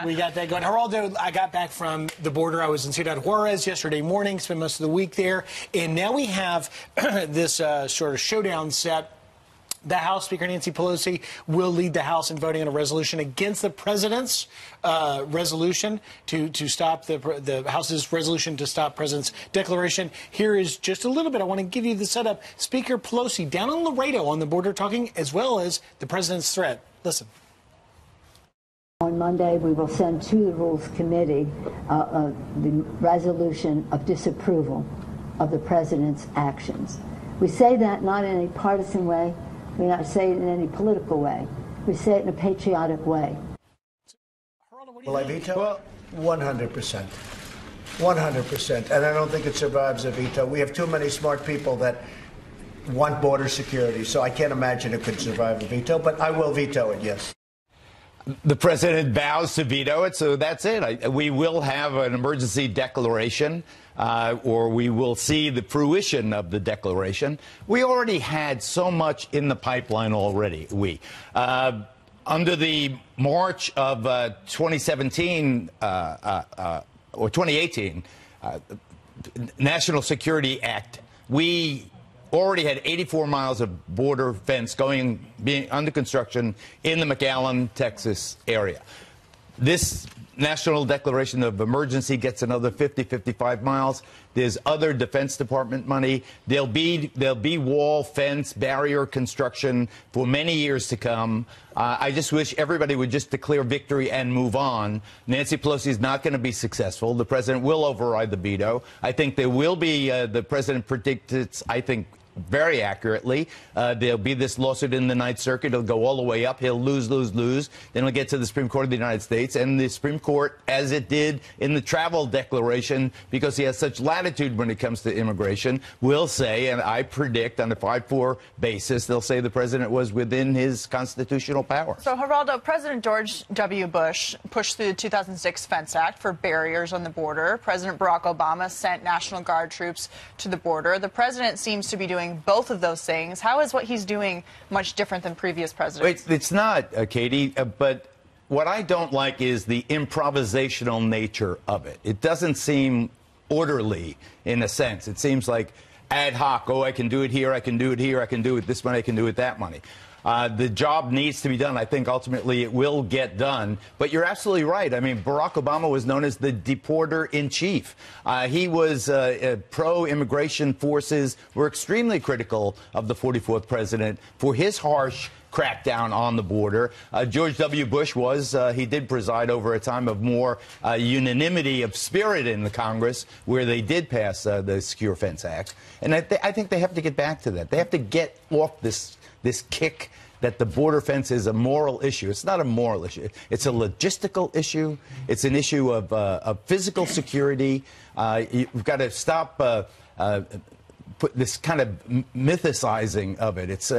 We got that going. Geraldo, I got back from the border. I was in Ciudad Juarez yesterday morning, spent most of the week there. And now we have this sort of showdown set. The House Speaker Nancy Pelosi will lead the House in voting on a resolution against the president's resolution to stop the House's resolution to stop president's declaration. Here is just a little bit. I want to give you the setup. Speaker Pelosi down on Laredo on the border talking as well as the president's threat. Listen. On Monday, we will send to the Rules Committee the resolution of disapproval of the president's actions. We say that not in any partisan way. We not say it in any political way. We say it in a patriotic way. Will I veto? Well, 100%. 100%. And I don't think it survives a veto. We have too many smart people that want border security, so I can't imagine it could survive a veto, but I will veto it, yes. The president vows to veto it, so that's it. We will have an emergency declaration, or we will see the fruition of the declaration. We already had so much in the pipeline already. Under the March of 2017 or 2018 National Security Act, we already had 84 miles of border fence being under construction in the McAllen, Texas area. This National Declaration of Emergency gets another 55 miles. There's other Defense Department money. There'll be wall, fence, barrier construction for many years to come. I just wish everybody would just declare victory and move on. Nancy Pelosi is not going to be successful. The president will override the veto. I think there will be, the president predicted, I think, very accurately. There'll be this lawsuit in the Ninth Circuit. It'll go all the way up. He'll lose. Then it'll get to the Supreme Court of the United States. And the Supreme Court, as it did in the travel declaration, because he has such latitude when it comes to immigration, will say, and I predict on a 5-4 basis, they'll say the president was within his constitutional power. So, Geraldo, President George W. Bush pushed through the 2006 Fence Act for barriers on the border. President Barack Obama sent National Guard troops to the border. The president seems to be doing both of those things. How is what he's doing much different than previous presidents? It's not, Katie, but what I don't like is the improvisational nature of it. It doesn't seem orderly in a sense. It seems like ad hoc. Oh, I can do it here, I can do it here, I can do it this money, I can do it that money. The job needs to be done. I think ultimately it will get done. But you're absolutely right. I mean, Barack Obama was known as the deporter-in-chief. He was pro-immigration forces were extremely critical of the 44th president for his harsh crackdown on the border. George W. Bush he did preside over a time of more unanimity of spirit in the Congress, where they did pass the Secure Fence Act. And I think they have to get back to that. They have to get off this kick that the border fence is a moral issue. It's not a moral issue. It's a logistical issue. It's an issue of physical security. You've got to stop put this kind of mythicizing of it. It's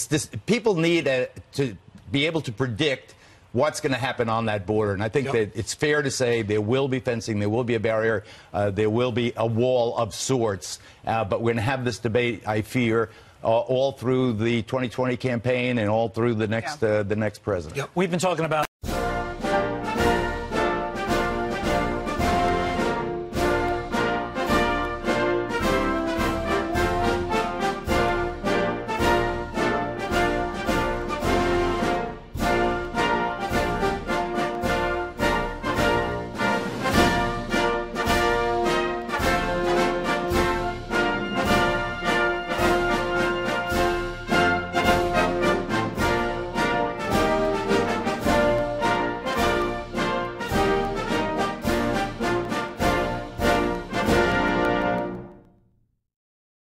this. People need to be able to predict what's going to happen on that border. And I think that it's fair to say there will be fencing, there will be a barrier, there will be a wall of sorts. But we're going to have this debate, I fear, all through the 2020 campaign and all through the next president. We've been talking about